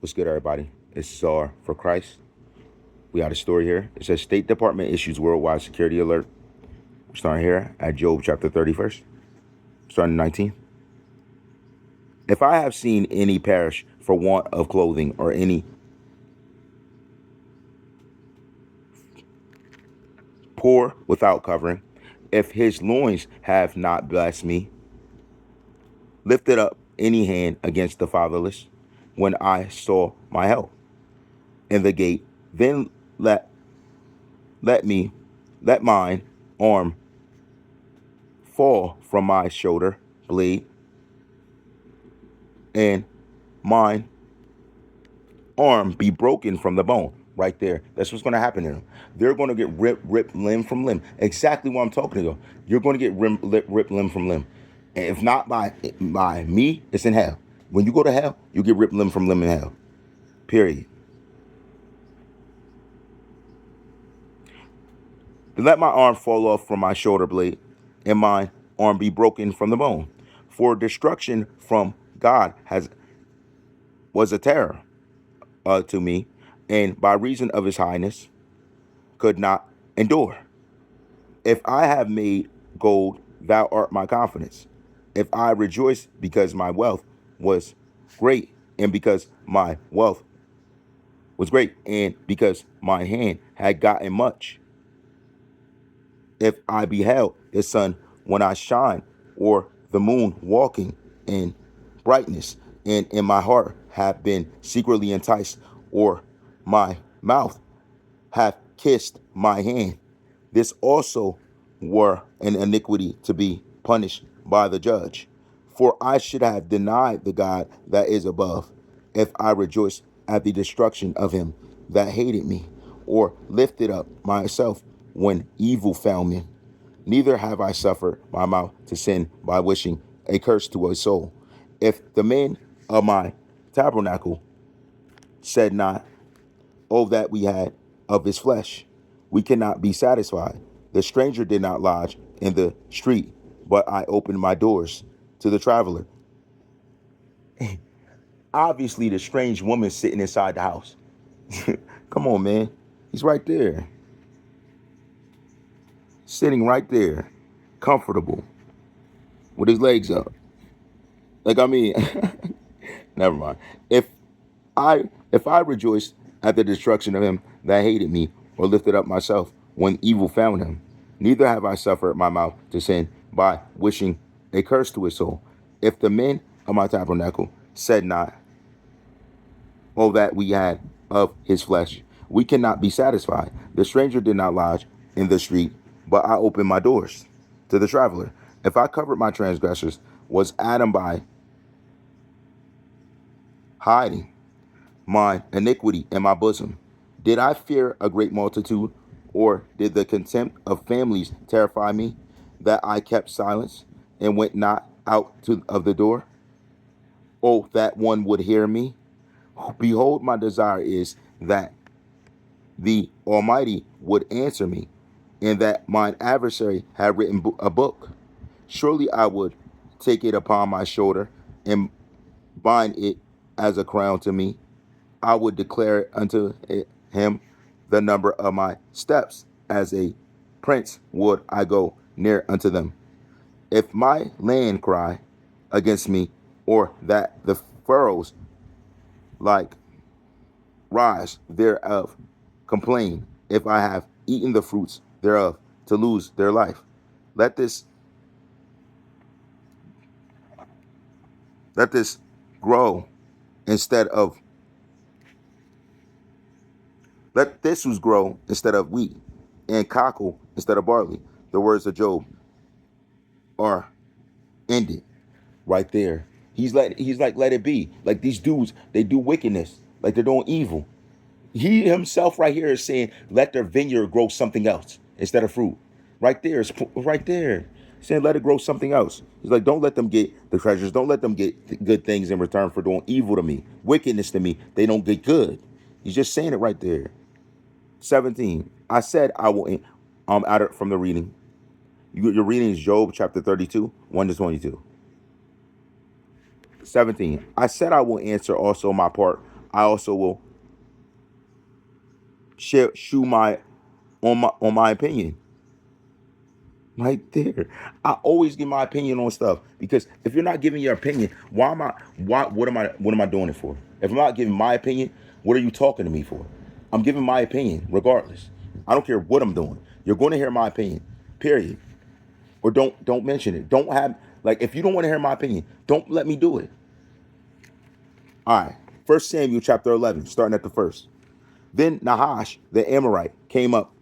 What's good, everybody? It's Czar for Christ. We got a story here. It says State Department issues worldwide security alert. We're starting here at Job chapter 31st, starting 19. If I have seen any perish for want of clothing, or any poor without covering, if his loins have not blessed me, lifted up any hand against the fatherless, when I saw my help in the gate, then let me let mine arm fall from my shoulder blade, and mine arm be broken from the bone. Right there. That's what's going to happen to them. They're going to get ripped limb from limb. Exactly what I'm talking about. You're going to get ripped limb from limb. And if not by me, it's in hell. When you go to hell, you get ripped limb from limb in hell. Period. Let my arm fall off from my shoulder blade, and my arm be broken from the bone. For destruction from God was a terror to me, and by reason of his highness could not endure. If I have made gold, thou art my confidence. If I rejoice because my wealth was great, and because my wealth was great, and because my hand had gotten much. If I beheld the sun when I shine, or the moon walking in brightness, and in my heart have been secretly enticed, or my mouth hath kissed my hand, this also were an iniquity to be punished by the judge. For I should have denied the God that is above, if I rejoiced at the destruction of him that hated me, or lifted up myself when evil found me. Neither have I suffered my mouth to sin by wishing a curse to a soul. If the men of my tabernacle said not, oh, that we had of his flesh, we cannot be satisfied. The stranger did not lodge in the street, but I opened my doors to the traveler. Obviously, the strange woman sitting inside the house. Come on, man. He's right there. Sitting right there. Comfortable. With his legs up. Like, I mean, never mind. If I rejoiced at the destruction of him that hated me, or lifted up myself when evil found him, neither have I suffered my mouth to sin by wishing a curse to his soul. If the men of my tabernacle said not, oh, that we had of his flesh, we cannot be satisfied. The stranger did not lodge in the street, but I opened my doors to the traveler. If I covered my transgressors, was Adam by hiding my iniquity in my bosom? Did I fear a great multitude, or did the contempt of families terrify me, that I kept silence and went not out of the door? Oh, that one would hear me. Behold, my desire is that the Almighty would answer me, and that mine adversary had written a book. Surely I would take it upon my shoulder and bind it as a crown to me. I would declare unto him the number of my steps, as a prince would I go near unto them. If my land cry against me, or that the furrows like rise thereof complain, if I have eaten the fruits thereof to lose their life, let this grow instead of let thistles grow instead of wheat, and cockle instead of barley. The words of Job are ended right there. He's like, let it be. Like, these dudes, they do wickedness, like they're doing evil. He himself right here is saying, let their vineyard grow something else instead of fruit. Right there, it's right there. He's saying, let it grow something else. He's like, don't let them get the treasures. Don't let them get good things in return for doing evil to me, wickedness to me. They don't get good. He's just saying it right there. 17. I said I will out of from the reading. Your reading is Job chapter 32, 1 to 22. 17. I said I will answer also my part. I also will shew my on my opinion. Right there. I always give my opinion on stuff because if you're not giving your opinion, why am I why what am I doing it for? If I'm not giving my opinion, what are you talking to me for? I'm giving my opinion regardless. I don't care what I'm doing. You're going to hear my opinion. Period. Or don't mention it. Don't have like if you don't want to hear my opinion, don't let me do it. All right. First Samuel chapter 11, starting at the first. Then Nahash the Amorite came up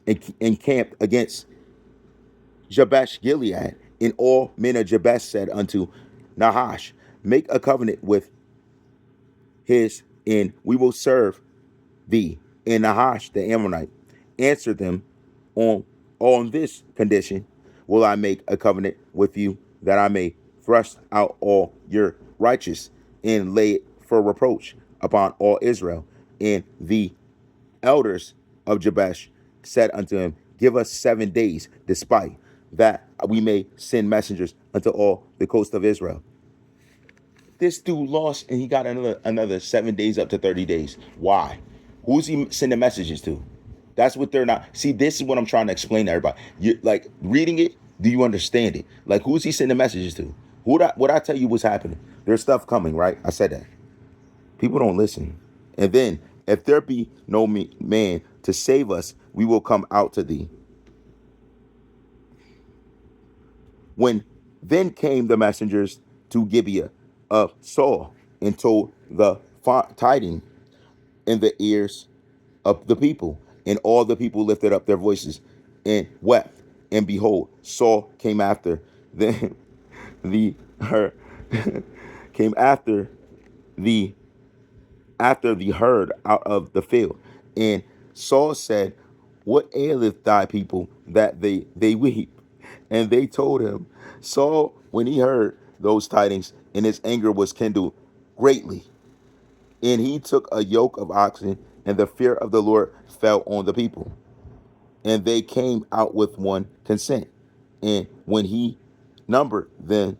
and camped against Jabesh Gilead, and all men of Jabesh said unto Nahash, make a covenant with his, and we will serve thee. And Nahash the Ammonite answered them, on this condition will I make a covenant with you, that I may thrust out all your righteous and lay it for reproach upon all Israel. And the elders of Jabesh said unto him, give us 7 days, despite that we may send messengers unto all the coast of Israel. This dude lost and he got another 7 days up to 30 days. Why? Who's he sending messages to? That's what they're not. See, this is what I'm trying to explain to everybody. You like reading it, do you understand it? Like who's he sending messages to? What I tell you what's happening? There's stuff coming, right? I said that. People don't listen. And then, if there be no man to save us, we will come out to thee. When then came the messengers to Gibeah of Saul and told the tidings in the ears of the people. And all the people lifted up their voices and wept. And behold, Saul came after them. Her came after the herd out of the field. And Saul said, what aileth thy people that they weep? And they told him, Saul, when he heard those tidings, and his anger was kindled greatly, and he took a yoke of oxen, and the fear of the Lord fell on the people. And they came out with one consent. And when he numbered them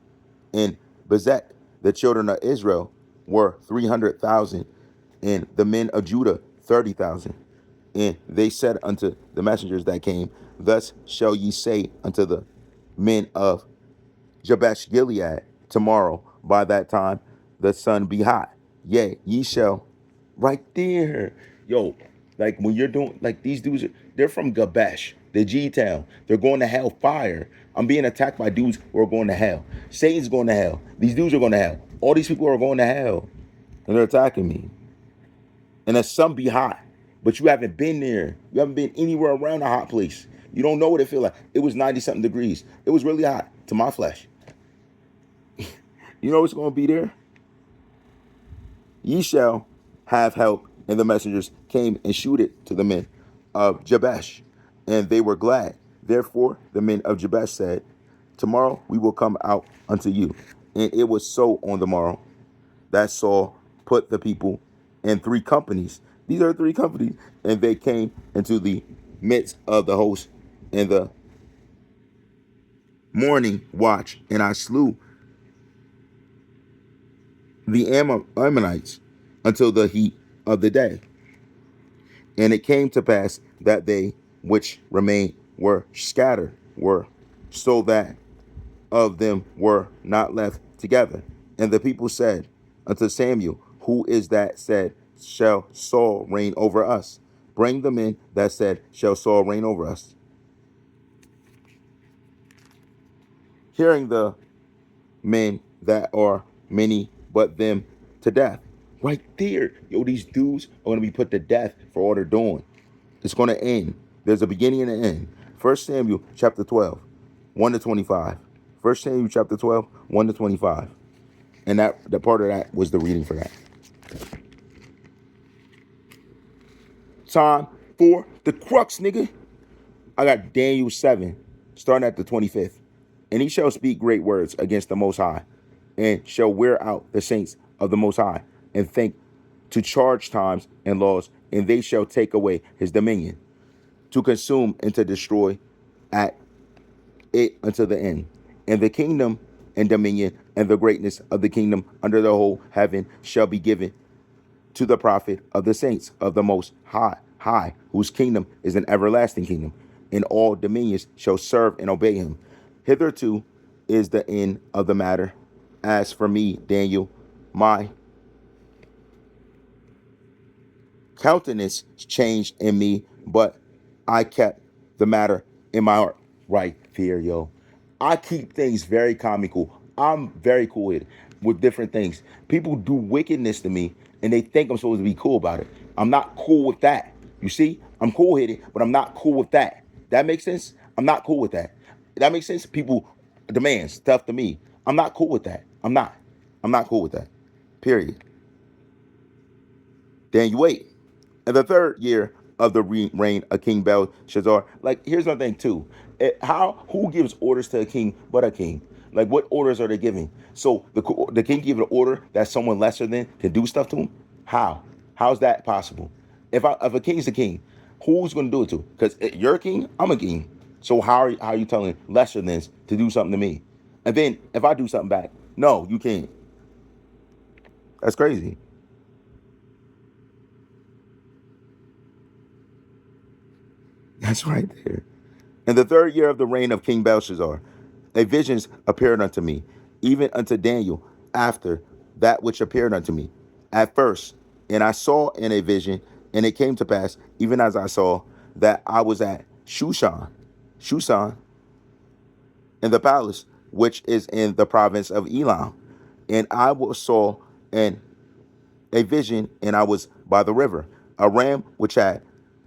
in Bezek, the children of Israel were 300,000, and the men of Judah 30,000. And they said unto the messengers that came, thus shall ye say unto the men of Jabesh Gilead, tomorrow by that time the sun be hot. Yea, ye shall. Right there. Yo, like when you're doing, like these dudes, they're from Gabesh, the G town. They're going to hell fire. I'm being attacked by dudes who are going to hell. Satan's going to hell. These dudes are going to hell. All these people are going to hell. And they're attacking me. And the sun be hot. But you haven't been there. You haven't been anywhere around a hot place. You don't know what it feels like. It was 90 something degrees. It was really hot to my flesh. You know what's going to be there? Ye shall have help. And the messengers came and shewed it to the men of Jabesh, and they were glad. Therefore the men of Jabesh said, tomorrow we will come out unto you. And it was so on the morrow that Saul put the people in 3 companies. These are 3 companies. And they came into the midst of the host in the morning watch. And I slew the Ammonites until the heat of the day. And it came to pass that they which remained were scattered, were so that of them were not left together. And the people said unto Samuel, who is that said, shall Saul reign over us? Bring the men that said, shall Saul reign over us? Hearing the men that are many, but them to death. Right there. Yo, these dudes are going to be put to death for all they're doing. It's going to end. There's a beginning and an end. 1 Samuel chapter 12, 1 to 25. 1 Samuel chapter 12, 1 to 25. And that the part of that was the reading for that. Time for the crux, nigga. I got Daniel 7, starting at the 25th. And he shall speak great words against the Most High, and shall wear out the saints of the Most High, and think to charge times and laws, and they shall take away his dominion, to consume and to destroy at it unto the end. And the kingdom and dominion and the greatness of the kingdom under the whole heaven shall be given to the prophet of the saints of the Most High, whose kingdom is an everlasting kingdom, and all dominions shall serve and obey him. Hitherto is the end of the matter. As for me, Daniel, my countenance changed in me, but I kept the matter in my heart. Right there, yo. I keep things very comical. I'm very cool with different things. People do wickedness to me and they think I'm supposed to be cool about it. I'm not cool with that. You see? I'm cool headed, but I'm not cool with that. That makes sense? I'm not cool with that. That makes sense? People demand stuff to me. I'm not cool with that. I'm not. I'm not cool with that. Period. Then you wait. In the third year of the reign of King Belshazzar, like here's another thing too. Who gives orders to a king but a king? Like what orders are they giving? So the king give an order that someone lesser than can do stuff to him? How? How's that possible? If a king's a king, who's going to do it to? Because you're a king, I'm a king. So how are you telling lesser thans to do something to me? And then if I do something back, no, you can't. That's crazy. That's right there. In the third year of the reign of King Belshazzar, a vision appeared unto me, even unto Daniel, after that which appeared unto me at first. And I saw in a vision, and it came to pass, even as I saw, that I was at Shushan, in the palace, which is in the province of Elam. And saw in a vision, and I was by the river, a ram which had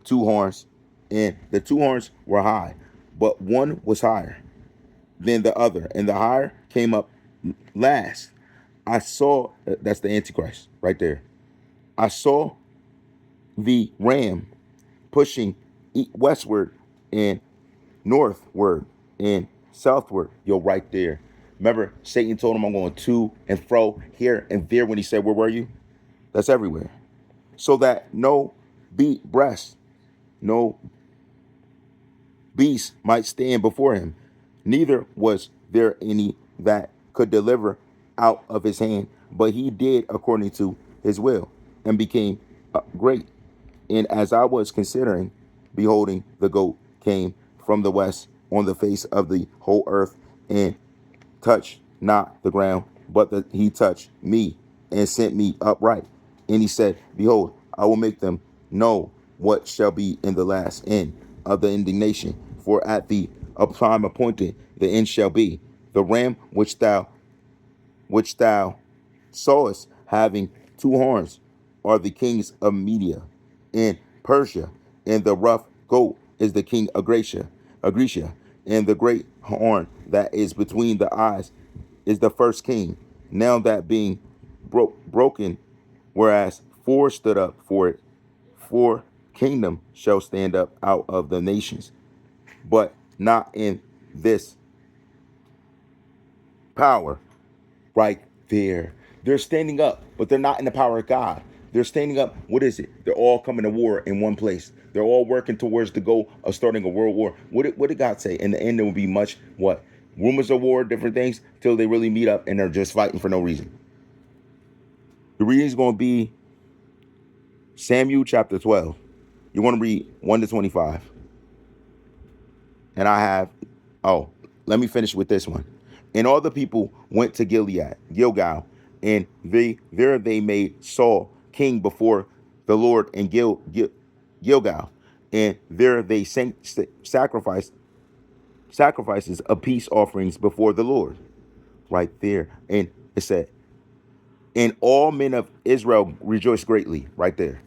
two horns, and the two horns were high, but one was higher than the other, and the higher came up last. I saw that's the Antichrist right there. I saw the ram pushing westward and northward and southward. Yo, right there. Remember, Satan told him I'm going to and fro here and there when he said, "Where were you?" That's everywhere. So that no breast, no beast might stand before him. Neither was there any that could deliver out of his hand, but he did according to his will and became great. And as I was considering, beholding, the goat came from the west on the face of the whole earth and touched not the ground, but he touched me and sent me upright. And he said, Behold, I will make them know what shall be in the last end of the indignation. For at the time appointed, the end shall be. The ram which thou sawest having two horns are the kings of Media and Persia, and the rough goat is the king of Grecia, and the great horn that is between the eyes is the first king. Now that being broken, whereas four stood up for it, four kingdom shall stand up out of the nations, but not in this power. Right there. They're standing up, but they're not in the power of God. They're standing up. What is it? They're all coming to war in one place. They're all working towards the goal of starting a world war. What did God say? In the end, there will be much what? Rumors of war, different things, till they really meet up and they're just fighting for no reason. The reading is going to be Samuel chapter 12. You want to read 1 to 25. And I have, oh, let me finish with this one. And all the people went to Gilgal, and there they made Saul king before the Lord in Gilgal, and there they sacrifices of peace offerings before the Lord. Right there, and it said, and all men of Israel rejoiced greatly. Right there.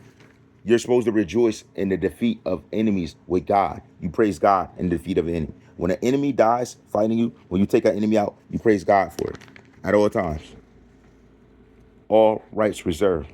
You're supposed to rejoice in the defeat of enemies with God. You praise God in the defeat of an enemy. When an enemy dies fighting you, when you take an enemy out, you praise God for it at all times. All rights reserved.